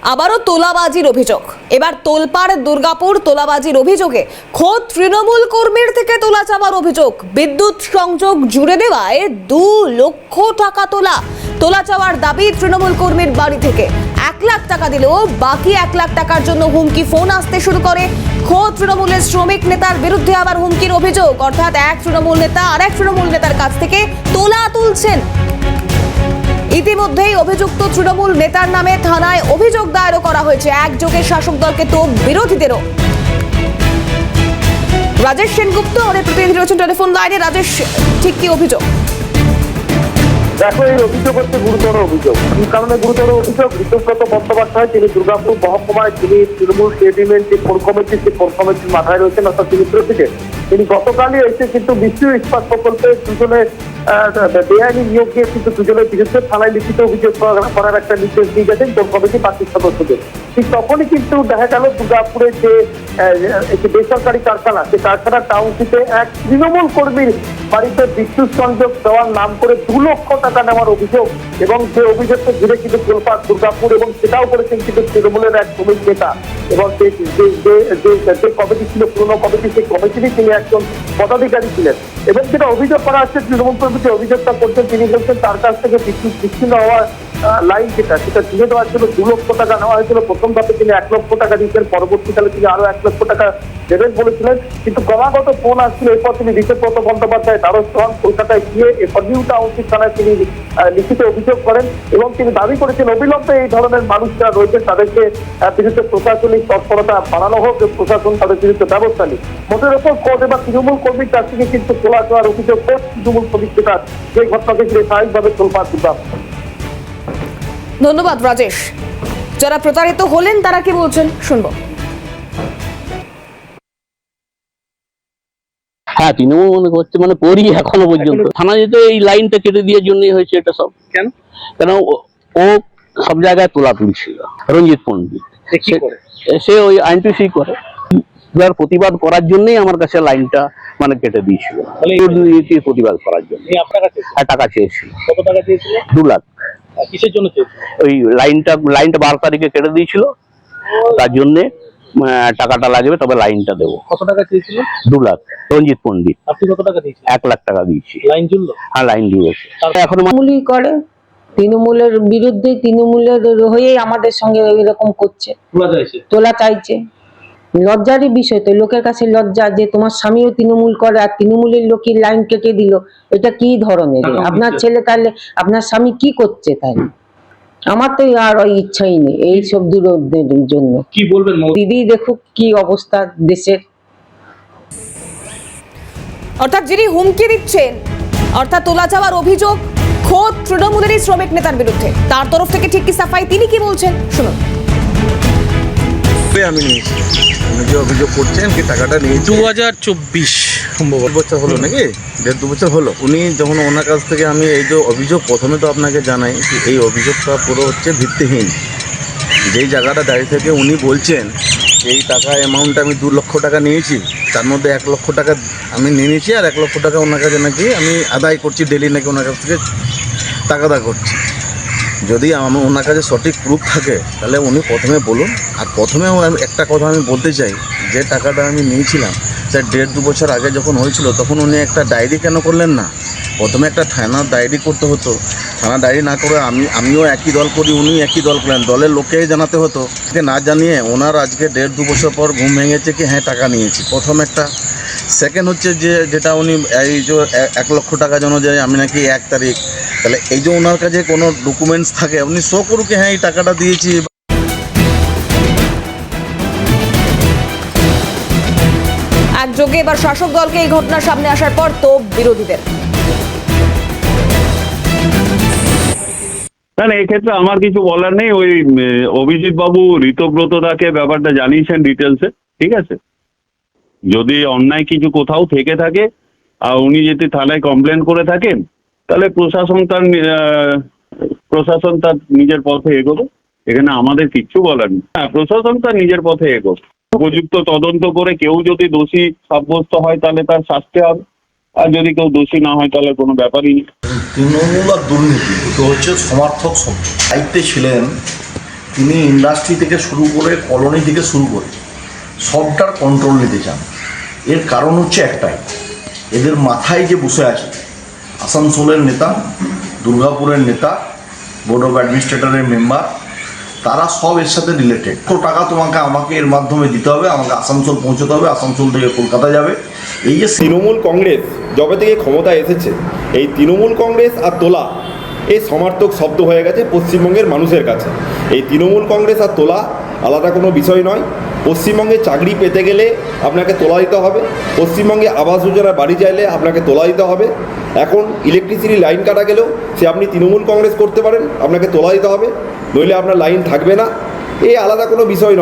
আবারও তোলাবাজির অভিযোগ। এবার তোলপাড় দুর্গাপুর তোলাবাজির অভিযোগে খোদ তৃণমূল কর্মীর থেকে তোলা চাওয়ার অভিযোগ। বিদ্যুৎ সংযোগ জুড়ে দেওয়ায় 2 লক্ষ টাকা তোলা চাওয়ার দাবি তৃণমূল কর্মীর বাড়ি থেকে। 1 লাখ টাকা দিলেও বাকি 1 লাখ টাকার জন্য হুমকি ফোন আসতে শুরু করে। খোদ তৃণমূলের শ্রমিক নেতার বিরুদ্ধে আবার হুমকির অভিযোগ, অর্থাৎ এক তৃণমূল নেতা আরেক তৃণমূল নেতার কাছ থেকে তোলা তুলছেন। ইতিমধ্যেই অভিযুক্ত তৃণমূল নেতার নামে থানায় অভিযোগ দায়েরও করা হয়েছে। একযোগে শাসক দলকে তো বিরোধীদেরও। রাজেশ সেনগুপ্ত আমাদের প্রতিনিধি রয়েছেন টেলিফোন লাইনে। রাজেশ, ঠিক কি অভিযোগ? দেখো, এই অভিযোগ হচ্ছে গুরুতর অভিযোগ। কি কারণে গুরুতর অভিযোগ? ঋতুব্রত বন্দ্যোপাধ্যায়, তিনি দুর্গাপুর মহকুমায় তিনি তৃণমূল রেজিমেন্ট যে কোর কমিটির মাথায় রয়েছেন, অর্থাৎ তিনি প্রেসিডেন্ট। তিনি গতকালই এসে কিন্তু বিশ্ব ইস্পাত প্রকল্পে দুজনের বেআইনি নিয়োগ দিয়ে কিন্তু দুজনের বিরুদ্ধে থানায় লিখিত অভিযোগ করার একটা নির্দেশ দিয়ে গেছেন কোর কমিটি বাকি সদস্যদের। ঠিক তখনই কিন্তু দেখা গেল দুর্গাপুরের যে একটি বেসরকারি কারখানা, সেই কারখানার টাউনশিপে এক তৃণমূল কর্মীর বাড়িতে বিদ্যুৎ সংযোগ দেওয়ার নাম করে 2 লক্ষ টাকা নেওয়ার অভিযোগ। এবং যে অভিযোগকে ঘিরে কিন্তু তোলপাড় দুর্গাপুর, এবং সেটাও করেছেন কিন্তু তৃণমূলের এক শ্রমিক নেতা। এবং যে কমিটি ছিল, পুরনো কমিটি, সেই কমিটিরই তিনি একজন পদাধিকারী ছিলেন। এবং যেটা অভিযোগ করা হচ্ছে, তৃণমূল কর্মী যে অভিযোগটা করছেন, তিনি বলছেন তার কাছ থেকে বিদ্যুৎ বিচ্ছিন্ন হওয়ার লাইন সেটা তুলে দেওয়ার জন্য 2 লক্ষ টাকা নেওয়া হয়েছিল। প্রথম ধাপে তিনি 1 লক্ষ টাকা দিয়েছেন, পরবর্তীকালে তিনি আরো 1 লক্ষ টাকা দেবেন বলেছিলেন। কিন্তু ক্রমাগত ফোন আসছিল। এরপর তিনি ঋতুব্রত বন্দ্যোপাধ্যায় দ্বারস্থ হন, কলকাতায় গিয়ে এরপর নিউ টাউনশিপ থানায় তিনি লিখিত অভিযোগ করেন। এবং তিনি দাবি করেছেন অবিলম্বে এই ধরনের মানুষ যারা রয়েছেন তাদেরকে বিরুদ্ধে প্রশাসনিক তৎপরতা বাড়ানো হোক, প্রশাসন তাদের বিরুদ্ধে ব্যবস্থা নিক। মোটের ওপর কোর্ট এবার তৃণমূল কর্মীর কাছ থেকে কিন্তু তোলা দেওয়ার অভিযোগ কোর্ট তৃণমূল কর্মীর নেতার, যে ঘটনাকে ঘিরে স্বাভাবিকভাবে তোলপাড় দুর্গাপুর। ধন্যবাদ রাজেশ। যারা প্রতারিত হলেন তারা কি বলছেন শুনবো। হ্যাঁ, তৃণমূল মনে করছে, করি এখনো পর্যন্ত। থানা যেতে এই লাইনটা কেটে দেওয়ার জন্যই হয়েছে এটা সব। কেন ও সব জায়গায় তোলা তুলছিল। রঞ্জিত পণ্ডিত সে ওই আইনটিসি করে, প্রতিবাদ করার জন্যই আমার কাছে লাইনটা কেটে দিয়েছিল, প্রতিবাদ করার জন্য। টাকা চেয়েছিল। কত টাকা চেয়েছিল? 2 লাখ। কিসের জন্য চেয়েছিল? ওই লাইনটা 12 তারিখে কেটে দিয়েছিল, তার জন্যে টাকাটা লাগবে, তবে লাইনটা দেবো। কত টাকা চেয়েছিল? 2 লাখ। রঞ্জিত পণ্ডিত। আপনি কত টাকা দিয়েছেন? 1 লাখ টাকা দিয়েছি। লাইন জুড়লো? হ্যাঁ, লাইন জুড়েছে। এখন তৃণমূলই করে, তৃণমূলের বিরুদ্ধে, তৃণমূলের হয়েই আমাদের সঙ্গে এরকম করছে, তোলা চাইছে। লজ্জারই বিষয় তো, লোকের কাছে লজ্জা যে তোমার স্বামীও তৃণমূল করে আর তৃণমূলের লোকের লাইন কেটে দিল। এটা কি ধরনের? আপনার ছেলে তাহলে আপনার স্বামী কি করছে? তাহলে আমার তো আর ইচ্ছাই নেই এইসব দূরদের জন্য। কি বলবেন দিদি? দেখুক কি অবস্থা দেশের। অর্থাৎ যিনি হুমকি দিচ্ছেন, অর্থাৎ তোলা যাওয়ার অভিযোগ খোদ তৃণমূলেরই শ্রমিক নেতার বিরুদ্ধে, তার তরফ থেকে ঠিক কি সাফাই, তিনি কি বলছেন শুনুন। আমি নিয়েছি, যে অভিযোগ করছেন কি টাকাটা নিয়েছি 2024 বছর হলো নাকি, 1.5-2 বছর হলো। উনি যখন ওনার কাছ থেকে আমি এই যে অভিযোগ, প্রথমে তো আপনাকে জানাই এই অভিযোগটা পুরো হচ্ছে ভিত্তিহীন। যেই জায়গাটা দাঁড়িয়ে থেকে উনি বলছেন এই টাকা অ্যামাউন্ট আমি 2 লক্ষ টাকা নিয়েছি, তার মধ্যে 1 লক্ষ টাকা আমি নিয়ে নিয়েছি, আর 1 লক্ষ টাকা ওনার কাছে নাকি আমি আদায় করছি, ডেলি নাকি ওনার কাছ থেকে টাকা আদায় করছি। যদি আমার ওনার কাছে সঠিক প্রুফ থাকে তাহলে উনি প্রথমে বলুন। আর প্রথমেও একটা কথা আমি বলতে চাই, যে টাকাটা আমি নিয়েছিলাম স্যার 1.5-2 বছর আগে যখন হয়েছিল, তখন উনি একটা ডায়েরি কেন করলেন না? প্রথমে একটা থানার ডায়েরি করতে হতো। থানা ডায়েরি না করে আমিও একই দল করি, উনি একই দল করলেন, দলের লোককেই জানাতে হতো। না জানিয়ে ওনার আজকে 1.5-2 বছর পর ঘুম ভেঙেছে কি হ্যাঁ টাকা নিয়েছি, প্রথম একটা। সেকেন্ড হচ্ছে যেটা উনি এই যে 1 লক্ষ টাকা যেন যে আমি নাকি 1 তারিখ, তাহলে এই যে ওনার কাছে কোনো ডকুমেন্টস থাকে উনি শো করুক হ্যাঁ এই টাকাটা দিয়েছি। একযোগে এবার শাসক দলকে এই ঘটনার সামনে আসার পর তো বিরোধীদের। না, এক্ষেত্রে আমার কিছু বলার নেই। ওই অভিজিৎ বাবু ঋতব্রত দাকে ব্যাপারটা জানিয়েছেন ডিটেলসে, ঠিক আছে? যদি অন্যায় কিছু কোথাও থেকে থাকে আর উনি যদি থানায় কমপ্লেন করে থাকেন, তাহলে প্রশাসন তার নিজের পথে এগোবে। এখানে আমাদের কিচ্ছু বলার নেই। হ্যাঁ, প্রশাসন তার নিজের পথে এগোবে। উপযুক্ত তদন্ত করে কেউ যদি দোষী সাব্যস্ত হয় তাহলে তার শাস্তি হবে, আর যদি কেউ দোষী না হয় তাহলে কোনো ব্যাপারই নেই। তৃণমূল আর দুর্নীতি তো হচ্ছে সমর্থক শব্দ। দায়িত্বে ছিলেন তিনি ইন্ডাস্ট্রি থেকে শুরু করে কলোনি থেকে শুরু করে সবটার কন্ট্রোল নিতে চান। এর কারণ হচ্ছে একটাই, এদের মাথায় যে বসে আছে আসানসোলের নেতা, দুর্গাপুরের নেতা, বোর্ড অফ অ্যাডমিনিস্ট্রেটরের মেম্বার, তারা সব এর সাথে রিলেটেড। তো টাকা আমাকে এর মাধ্যমে দিতে হবে, আমাকে আসানসোল পৌঁছতে হবে, আসানসোল থেকে কলকাতা যাবে। এই যে তৃণমূল কংগ্রেস যবে থেকে ক্ষমতায় এসেছে, এই তৃণমূল কংগ্রেস আর তোলা এই সমার্থক শব্দ হয়ে গেছে পশ্চিমবঙ্গের মানুষের কাছে। এই তৃণমূল কংগ্রেস আর তোলা আলাদা কোনো বিষয় নয়। পশ্চিমবঙ্গে চাকরি পেতে গেলে আপনাকে তোলা দিতে হবে, পশ্চিমবঙ্গে আবাস যোজনা বাড়ি চাইলে আপনাকে তোলা দিতে হবে। এখন ইলেকট্রিসিটি লাইন কাটা গেলেও সে আপনি তৃণমূল কংগ্রেস করতে পারেন, আপনাকে তোলা দিতে হবে, নইলে আপনার লাইন থাকবে না। এই আলাদা কোনো বিষয় নয়।